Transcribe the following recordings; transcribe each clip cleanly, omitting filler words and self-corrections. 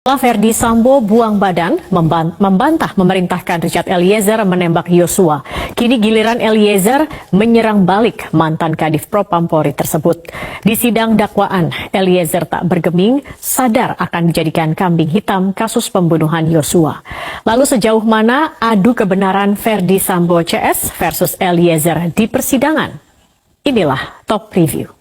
Verdi Sambo buang badan membantah memerintahkan Richard Eliezer menembak Yosua. Kini giliran Eliezer menyerang balik mantan Kadif Propam Polri tersebut. Di sidang dakwaan, Eliezer tak bergeming, sadar akan dijadikan kambing hitam kasus pembunuhan Yosua. Lalu sejauh mana adu kebenaran Verdi Sambo CS versus Eliezer di persidangan? Inilah Top Review.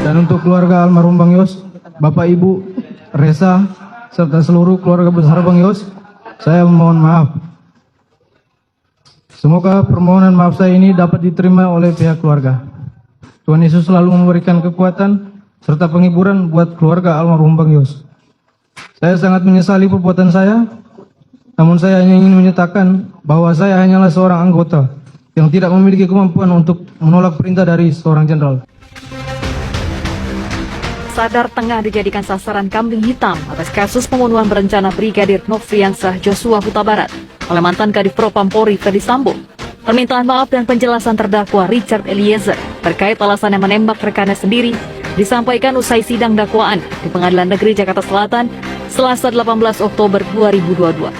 Dan untuk keluarga almarhum Bang Yos, Bapak Ibu, Resa, serta seluruh keluarga besar Bang Yos, saya mohon maaf. Semoga permohonan maaf saya ini dapat diterima oleh pihak keluarga. Tuhan Yesus selalu memberikan kekuatan serta penghiburan buat keluarga almarhum Bang Yos. Saya sangat menyesali perbuatan saya, namun saya hanya ingin menyatakan bahwa saya hanyalah seorang anggota yang tidak memiliki kemampuan untuk menolak perintah dari seorang jenderal. Sadar tengah dijadikan sasaran kambing hitam atas kasus pembunuhan berencana Brigadir Nofriansah Joshua Huta Barat oleh mantan Kadif Propam Polri Verdi Sambo. Permintaan maaf dan penjelasan terdakwa Richard Eliezer terkait alasannya menembak rekannya sendiri disampaikan usai sidang dakwaan di Pengadilan Negeri Jakarta Selatan Selasa 18 Oktober 2022.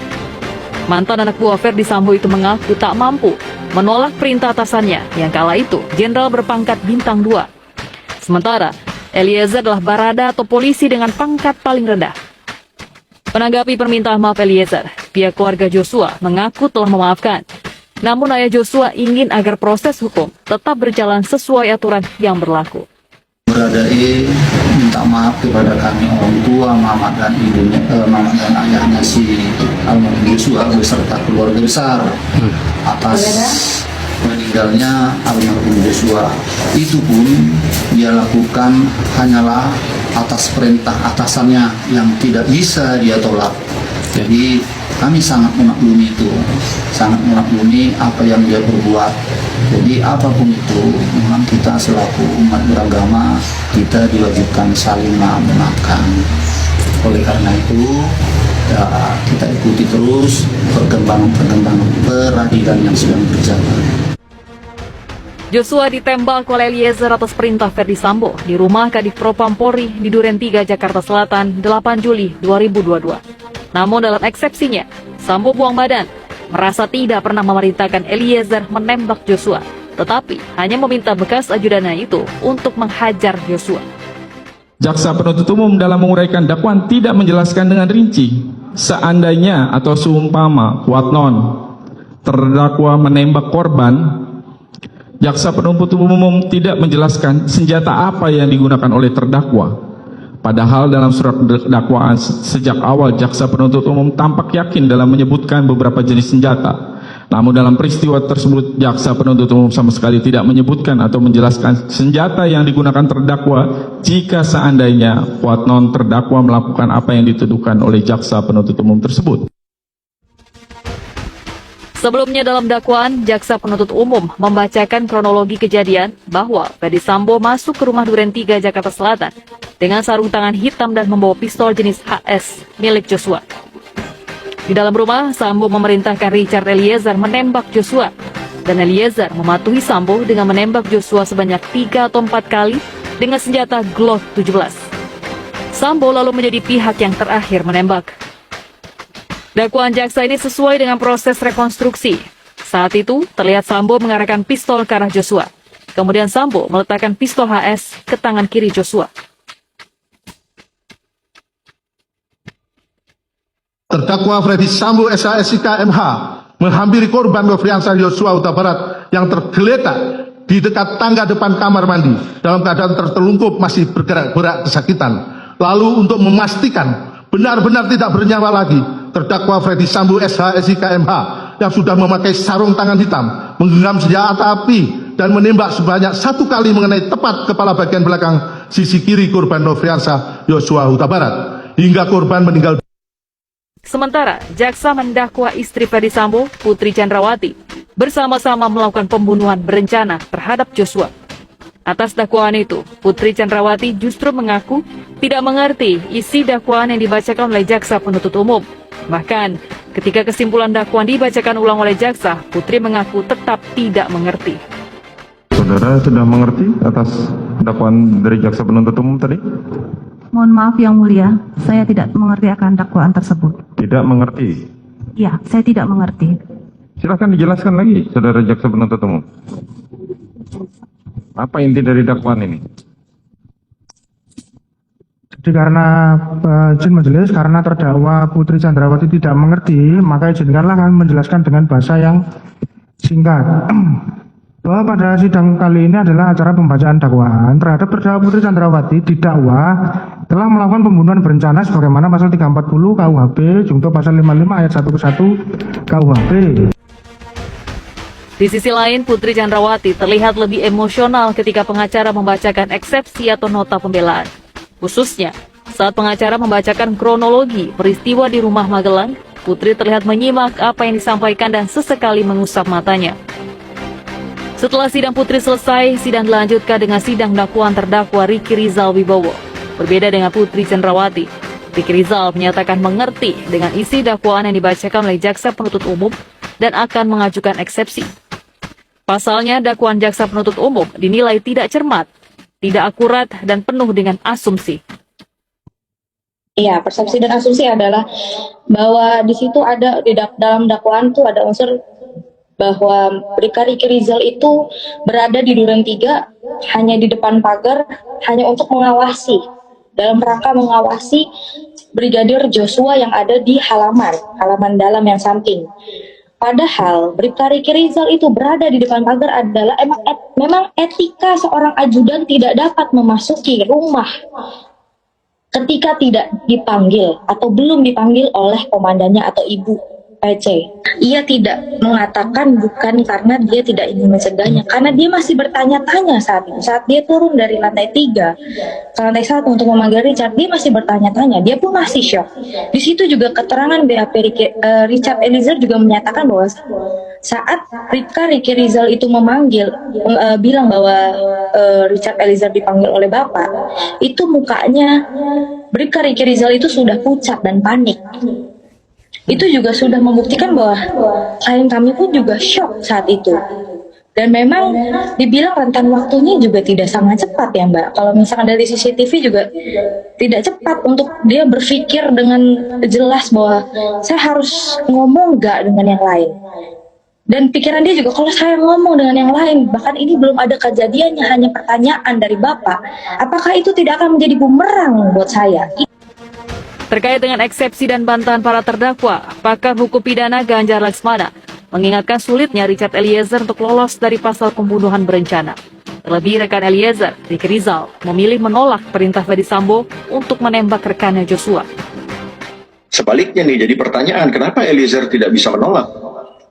Mantan anak buah Verdi Sambo itu mengaku tak mampu menolak perintah atasannya yang kala itu jenderal berpangkat bintang 2. Sementara Eliezer adalah barada atau polisi dengan pangkat paling rendah. Menanggapi permintaan maaf Eliezer, pihak keluarga Joshua mengaku telah memaafkan. Namun ayah Joshua ingin agar proses hukum tetap berjalan sesuai aturan yang berlaku. Baradae minta maaf kepada kami orang tua, mama dan ibunya, mama dan ayahnya si almarhum Joshua beserta keluarga besar atas meninggalnya almarhum Joshua. Itu pun dia lakukan hanyalah atas perintah atasannya yang tidak bisa dia tolak. Jadi kami sangat memaklumi itu, sangat memaklumi apa yang dia perbuat. Jadi apapun itu, memang kita selaku umat beragama, kita diwajibkan saling memaafkan. Oleh karena itu, ya, kita ikuti terus perkembangan peradilan yang sedang berjalan. Joshua ditembak oleh Eliezer atas perintah Verdi Sambo di rumah Kadif Propam Polri di Duren 3, Jakarta Selatan, 8 Juli 2022. Namun dalam eksepsinya, Sambo buang badan, merasa tidak pernah memerintahkan Eliezer menembak Joshua, tetapi hanya meminta bekas ajudannya itu untuk menghajar Joshua. Jaksa penuntut umum dalam menguraikan dakwaan tidak menjelaskan dengan rinci seandainya atau seumpama kuat non terdakwa menembak korban. Jaksa penuntut umum tidak menjelaskan senjata apa yang digunakan oleh terdakwa. Padahal dalam surat dakwaan sejak awal jaksa penuntut umum tampak yakin dalam menyebutkan beberapa jenis senjata. Namun dalam peristiwa tersebut jaksa penuntut umum sama sekali tidak menyebutkan atau menjelaskan senjata yang digunakan terdakwa jika seandainya kuat non terdakwa melakukan apa yang dituduhkan oleh jaksa penuntut umum tersebut. Sebelumnya dalam dakwaan, jaksa penuntut umum membacakan kronologi kejadian bahwa Verdi Sambo masuk ke rumah Duren 3, Jakarta Selatan dengan sarung tangan hitam dan membawa pistol jenis HS milik Joshua. Di dalam rumah, Sambo memerintahkan Richard Eliezer menembak Joshua, dan Eliezer mematuhi Sambo dengan menembak Joshua sebanyak 3 atau 4 kali dengan senjata Glock 17. Sambo lalu menjadi pihak yang terakhir menembak. Dakwaan jaksa ini sesuai dengan proses rekonstruksi. Saat itu, terlihat Sambo mengarahkan pistol ke arah Joshua. Kemudian Sambo meletakkan pistol HS ke tangan kiri Joshua. Terdakwa Verdi Sambo SHSIK MH menghampiri korban Nofriansah Joshua Huta Barat yang tergeletak di dekat tangga depan kamar mandi dalam keadaan tertelungkup masih bergerak-gerak kesakitan. Lalu untuk memastikan benar-benar tidak bernyawa lagi, terdakwa Verdi Sambo SHSIK MH yang sudah memakai sarung tangan hitam, menggenggam senjata api dan menembak sebanyak 1 kali mengenai tepat kepala bagian belakang sisi kiri korban Nofriansah Joshua Huta Barat hingga korban meninggal. Sementara, jaksa mendakwa istri Verdi Sambo, Putri Chandrawati, bersama-sama melakukan pembunuhan berencana terhadap Joshua. Atas dakwaan itu, Putri Chandrawati justru mengaku tidak mengerti isi dakwaan yang dibacakan oleh jaksa penuntut umum. Bahkan, ketika kesimpulan dakwaan dibacakan ulang oleh jaksa, Putri mengaku tetap tidak mengerti. Saudara sudah mengerti atas dakwaan dari jaksa penuntut umum tadi? Mohon maaf Yang Mulia, saya tidak mengerti akan dakwaan tersebut. Tidak mengerti. Ya, saya tidak mengerti. Silakan dijelaskan lagi, saudara jaksa penuntut umum. Apa inti dari dakwaan ini? Jadi karena izin majelis, karena terdakwa Putri Chandrawati tidak mengerti, maka izinkanlah kami menjelaskan dengan bahasa yang singkat. Bahwa pada sidang kali ini adalah acara pembacaan dakwaan terhadap terdakwa Putri Chandrawati didakwa telah melakukan pembunuhan berencana sebagaimana pasal 340 KUHP junto pasal 55 ayat 1 ke 1 KUHP. Di sisi lain, Putri Chandrawati terlihat lebih emosional ketika pengacara membacakan eksepsi atau nota pembelaan. Khususnya, saat pengacara membacakan kronologi peristiwa di rumah Magelang, Putri terlihat menyimak apa yang disampaikan dan sesekali mengusap matanya. Setelah sidang Putri selesai, sidang dilanjutkan dengan sidang dakwaan terdakwa Riki Rizal Wibowo. Berbeda dengan Putri Chandrawati, Riki Rizal menyatakan mengerti dengan isi dakwaan yang dibacakan oleh jaksa penuntut umum dan akan mengajukan eksepsi. Pasalnya, dakwaan jaksa penuntut umum dinilai tidak cermat, tidak akurat, dan penuh dengan asumsi. Iya, persepsi dan asumsi adalah bahwa di situ ada dalam dakwaan itu ada unsur bahwa Bribka Riki Rizal itu berada di Duren 3 hanya di depan pagar hanya untuk mengawasi, dalam rangka mengawasi Brigadir Joshua yang ada di halaman dalam yang samping. Padahal Bribka Riki Rizal itu berada di depan pagar adalah memang etika seorang ajudan tidak dapat memasuki rumah ketika tidak dipanggil atau belum dipanggil oleh komandannya atau ibu PC. Ia tidak mengatakan bukan karena dia tidak ingin mencegahnya, karena dia masih bertanya-tanya saat itu. Saat dia turun dari lantai 3 ke lantai 1 untuk memanggil Richard, dia masih bertanya-tanya. Dia pun masih shock. Di situ juga keterangan BAP Richard Eliezer juga menyatakan bahwa saat Bribka Riki Rizal itu bilang bahwa Richard Eliezer dipanggil oleh bapak, itu mukanya Bribka Riki Rizal itu sudah pucat dan panik. Itu juga sudah membuktikan bahwa klien kami pun juga shock saat itu. Dan memang dibilang rentan waktunya juga tidak sangat cepat ya Mbak. Kalau misalkan dari CCTV juga tidak cepat untuk dia berpikir dengan jelas bahwa saya harus ngomong nggak dengan yang lain. Dan pikiran dia juga kalau saya ngomong dengan yang lain, bahkan ini belum ada kejadiannya, hanya pertanyaan dari Bapak, apakah itu tidak akan menjadi bumerang buat saya? Terkait dengan eksepsi dan bantahan para terdakwa, pakar hukum pidana Ganjar Laksmana mengingatkan sulitnya Richard Eliezer untuk lolos dari pasal pembunuhan berencana. Terlebih rekan Eliezer, Riki Rizal, memilih menolak perintah Ferdisambo untuk menembak rekannya Joshua. Sebaliknya nih, jadi pertanyaan, kenapa Eliezer tidak bisa menolak?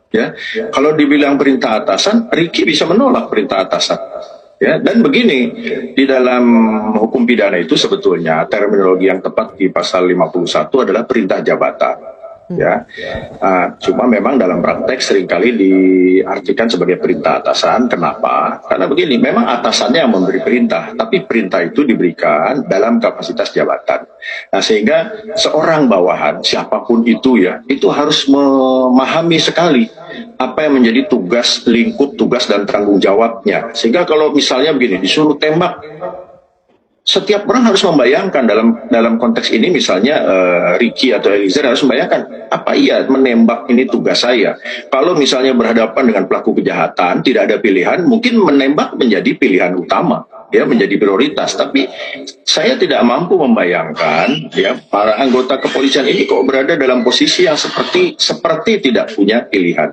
Ya, kalau dibilang perintah atasan, Riki bisa menolak perintah atasan. Ya, dan begini, di dalam hukum pidana itu sebetulnya terminologi yang tepat di pasal 51 adalah perintah jabatan. Ya, cuma memang dalam praktek seringkali diartikan sebagai perintah atasan. Kenapa? Karena begini, memang atasannya yang memberi perintah, tapi perintah itu diberikan dalam kapasitas jabatan. Nah, sehingga seorang bawahan, siapapun itu ya, itu harus memahami sekali apa yang menjadi tugas, lingkup tugas dan tanggung jawabnya. Sehingga kalau misalnya begini, disuruh tembak, setiap orang harus membayangkan dalam konteks ini misalnya Riki atau Eliezer harus membayangkan apa iya menembak ini tugas saya. Kalau misalnya berhadapan dengan pelaku kejahatan tidak ada pilihan, mungkin menembak menjadi pilihan utama, ya, menjadi prioritas. Tapi saya tidak mampu membayangkan ya para anggota kepolisian ini kok berada dalam posisi yang seperti tidak punya pilihan.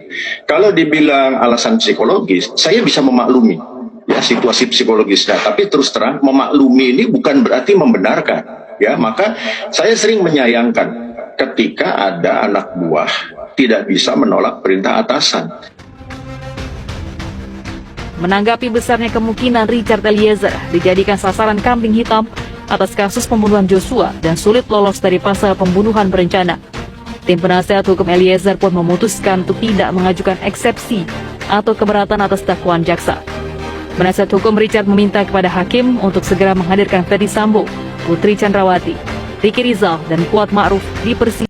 Kalau dibilang alasan psikologis, saya bisa memaklumi ya situasi psikologisnya, tapi terus terang memaklumi ini bukan berarti membenarkan ya. Maka saya sering menyayangkan ketika ada anak buah tidak bisa menolak perintah atasan. Menanggapi besarnya kemungkinan Richard Eliezer dijadikan sasaran kambing hitam atas kasus pembunuhan Joshua dan sulit lolos dari pasal pembunuhan berencana, tim penasehat hukum Eliezer pun memutuskan untuk tidak mengajukan eksepsi atau keberatan atas dakwaan jaksa. Penasihat hukum Richard meminta kepada hakim untuk segera menghadirkan Ferdi Sambo, Putri Chandrawati, Ricky Rizal, dan Kuat Ma'ruf di persidangan.